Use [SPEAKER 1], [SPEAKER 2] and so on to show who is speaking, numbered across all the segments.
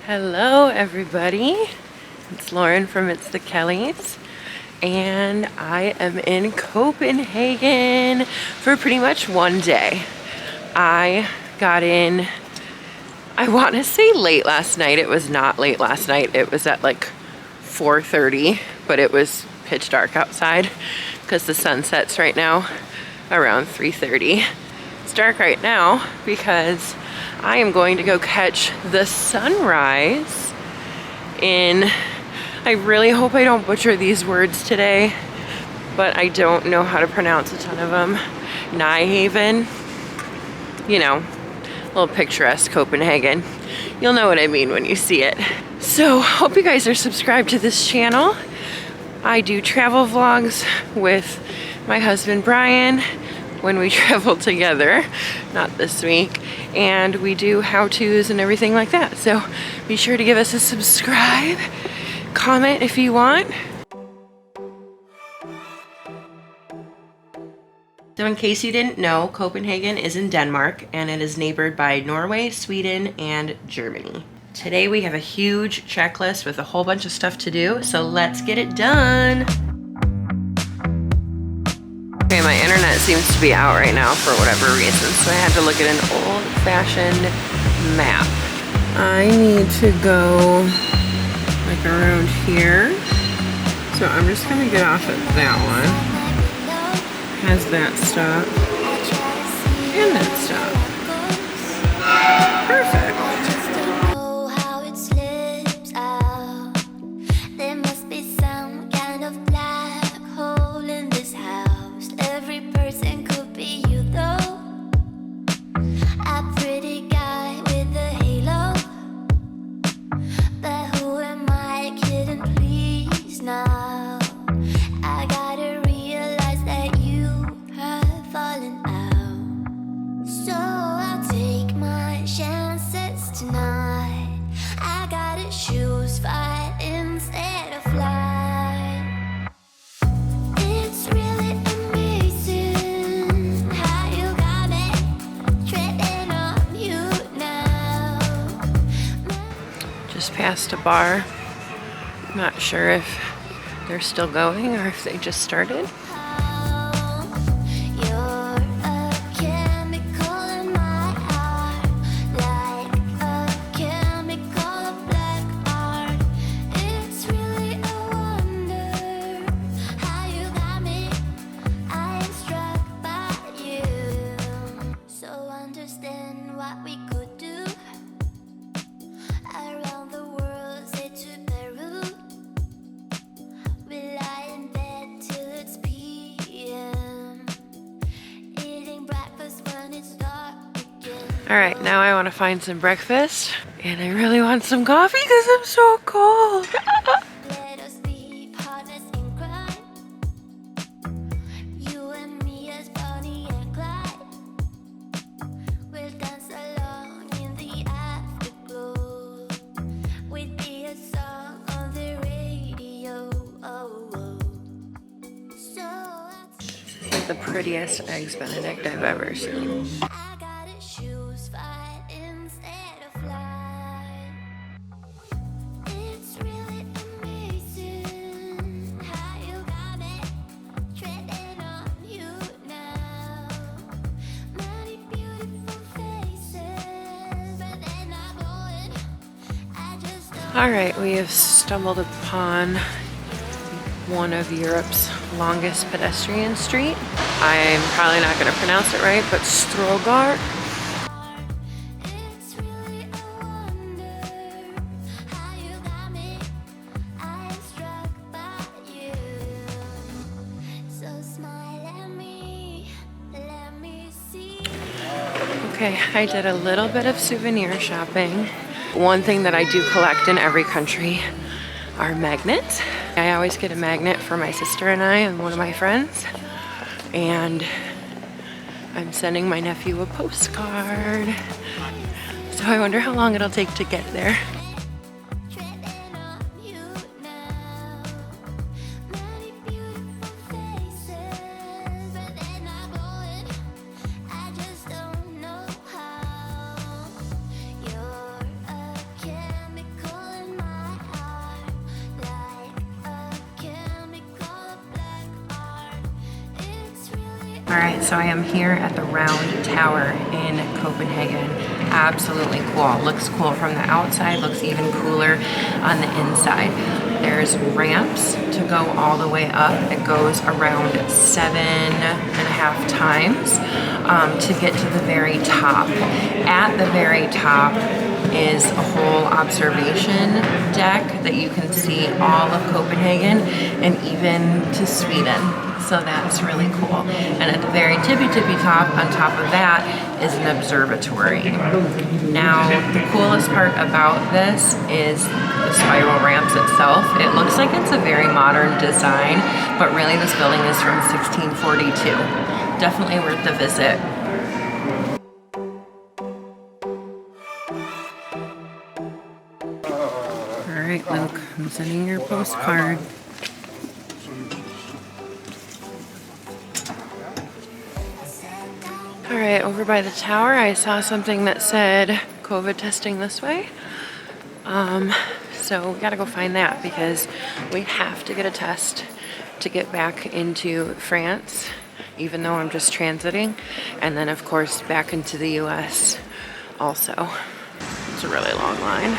[SPEAKER 1] Hello everybody, it's Lauren from It's the Kellys, and I am in Copenhagen for pretty much one day. I got in, I want to say late last night. It was not late last night, it was at like 4:30, but it was pitch dark outside because the sun sets right now around 3:30. It's dark right now because I am going to go catch the sunrise in, I really hope I don't butcher these words today, but I don't know how to pronounce a ton of them. Nyhavn, you know, a little picturesque Copenhagen. You'll know what I mean when you see it. So, hope you guys are subscribed to this channel. I do travel vlogs with my husband Brian when we travel together, not this week, and we do how-tos and everything like that. So be sure to give us a subscribe, comment if you want. So in case you didn't know, Copenhagen is in Denmark and it is neighbored by Norway, Sweden, and Germany. Today we have a huge checklist with a whole bunch of stuff to do, so let's get it done. Okay, my internet seems to be out right now for whatever reason, so I had to look at an old-fashioned map. I need to go like around here, so I'm just gonna get off at that one. Has that stop and that stop. Perfect. Past a bar. Not sure if they're still going or if they just started. All right, now I want to find some breakfast, and I really want some coffee because I'm so cold. This is the prettiest Eggs Benedict I've ever seen. All right, we have stumbled upon one of Europe's longest pedestrian street. I'm probably not going to pronounce it right, but Strøget. Okay, I did a little bit of souvenir shopping. One thing that I do collect in every country are magnets. I always get a magnet for my sister and I and one of my friends. And I'm sending my nephew a postcard. So I wonder how long it'll take to get there. All right, so I am here at the Round Tower in Copenhagen. Absolutely cool. Looks cool from the outside, looks even cooler on the inside. There's ramps to go all the way up. It goes around 7.5 times to get to the very top. At the very top is a whole observation deck that you can see all of Copenhagen and even to Sweden. So that's really cool. And at the very tippy top, on top of that, is an observatory. Now, the coolest part about this is the spiral ramps itself. It looks like it's a very modern design, but really this building is from 1642. Definitely worth the visit. All right, Luke, I'm sending your postcard. All right, over by the tower, I saw something that said COVID testing this way. So we gotta go find that because we have to get a test to get back into France, even though I'm just transiting. And then of course, back into the US also. It's a really long line.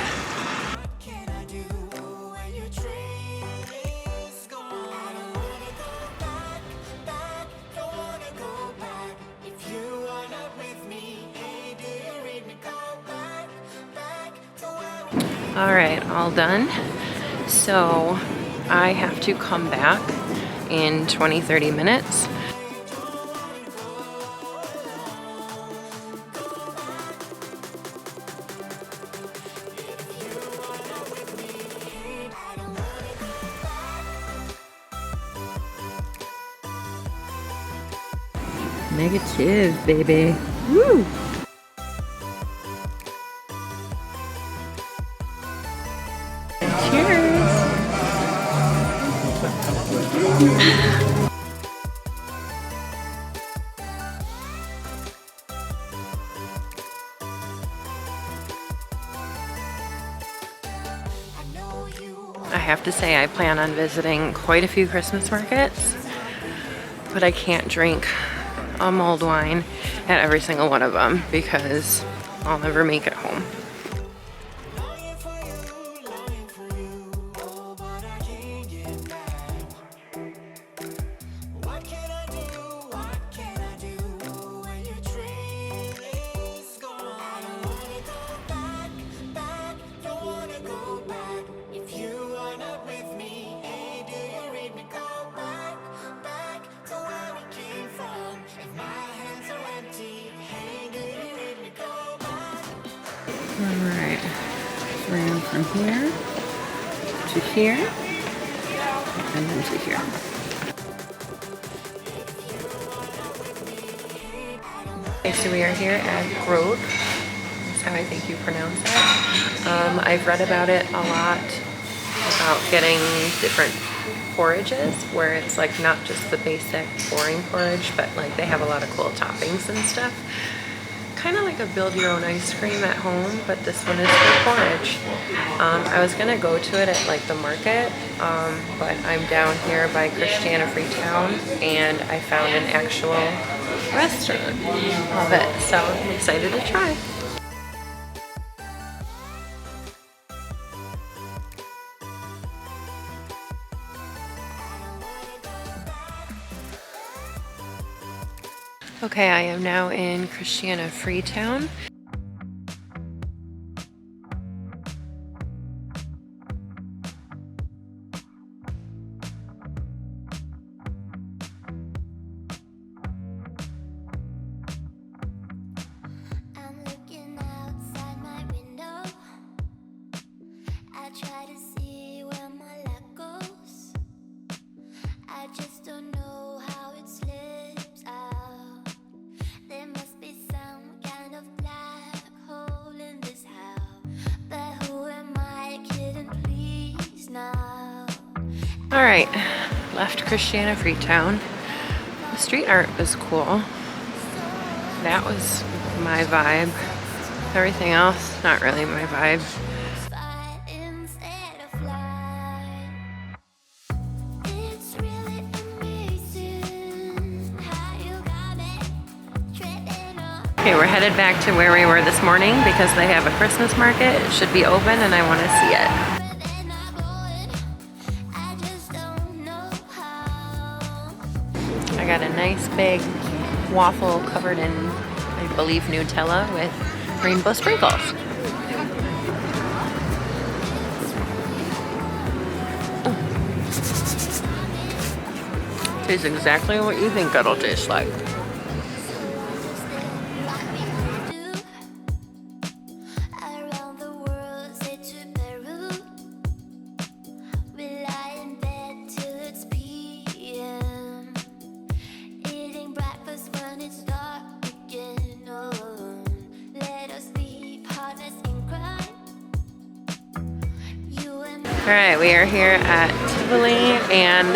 [SPEAKER 1] All right, all done. So I have to come back in 20-30 minutes. Negative, baby. Woo! I have to say I plan on visiting quite a few Christmas markets, but I can't drink a mulled wine at every single one of them because I'll never make it home. Alright, ran from here to here and then to here. Okay, so we are here at Grove. That's how I think you pronounce that. I've read about it a lot, about getting different porages where it's like not just the basic boring porridge, but like they have a lot of cool toppings and stuff. Kind of like a build your own ice cream at home, but this one is for porridge. I was gonna go to it at like the market, but I'm down here by Christiania Freetown and I found an actual restaurant of it, so I'm excited to try. Okay, I am now in Christiania Freetown.
[SPEAKER 2] I'm looking outside my window. I try to see where my life goes. I just don't know how it slips out. There must be some kind of black hole in this house. But who am I kidding, please now?
[SPEAKER 1] All right, left Christiania Freetown. The street art was cool. That was my vibe. Everything else, not really my vibe.
[SPEAKER 2] Fight instead of flight. It's really amazing how you got
[SPEAKER 1] Okay, we're headed back to where we were this morning because they have a Christmas market. It should be open and I want to see it. I got a nice big waffle covered in, I believe, Nutella with rainbow sprinkles. Tastes exactly what you think it'll taste like. All right, we are here at Tivoli, and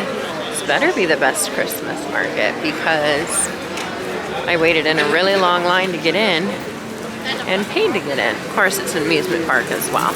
[SPEAKER 1] this better be the best Christmas market because I waited in a really long line to get in and paid to get in. Of course, it's an amusement park as well.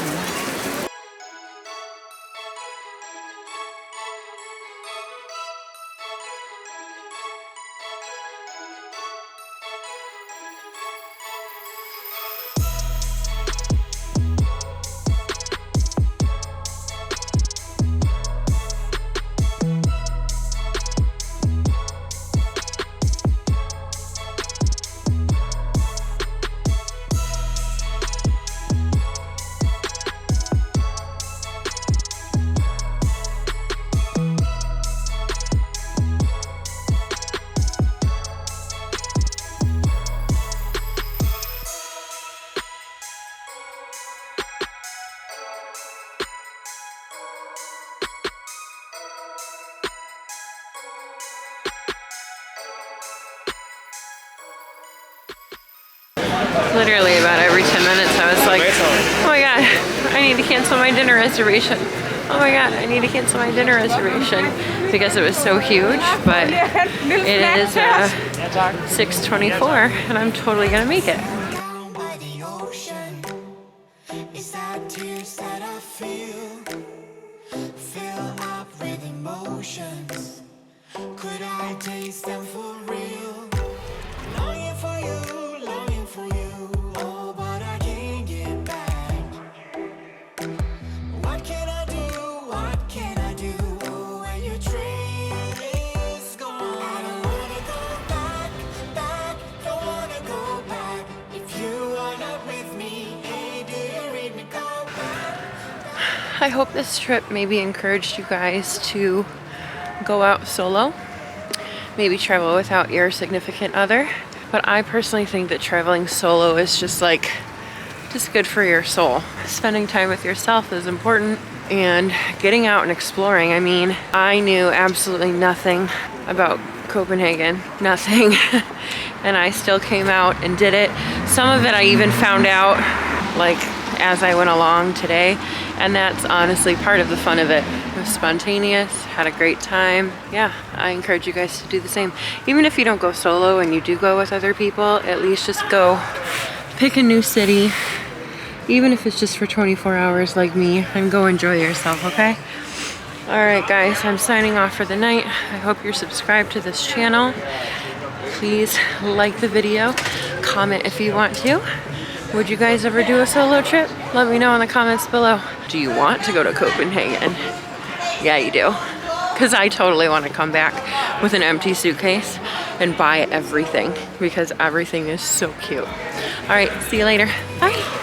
[SPEAKER 1] Literally about every 10 minutes I was like, oh my god, I need to cancel my dinner reservation. Oh my god, I need to cancel my dinner reservation because it was so huge, but it is 6:24 and I'm totally gonna make it.
[SPEAKER 2] Could I taste them for real? Longing for you. Oh, but I can't get back. What can I do? What can I do? Oh, when your train is gone. I don't wanna go back. Don't wanna go back. If you are not with me, hey, do you read me? Go back.
[SPEAKER 1] I hope this trip maybe encouraged you guys to go out solo. Maybe travel without your significant other. But I personally think that traveling solo is just good for your soul. Spending time with yourself is important, and getting out and exploring. I mean, I knew absolutely nothing about Copenhagen, nothing. And I still came out and did it. Some of it I even found out as I went along today, and that's honestly part of the fun of it. It was spontaneous, had a great time. Yeah, I encourage you guys to do the same. Even if you don't go solo and you do go with other people, at least just go pick a new city, even if it's just for 24 hours like me, and go enjoy yourself, okay? All right, guys, I'm signing off for the night. I hope you're subscribed to this channel. Please like the video, comment if you want to. Would you guys ever do a solo trip? Let me know in the comments below. Do you want to go to Copenhagen? Yeah, you do. Because I totally want to come back with an empty suitcase and buy everything because everything is so cute. All right, see you later. Bye.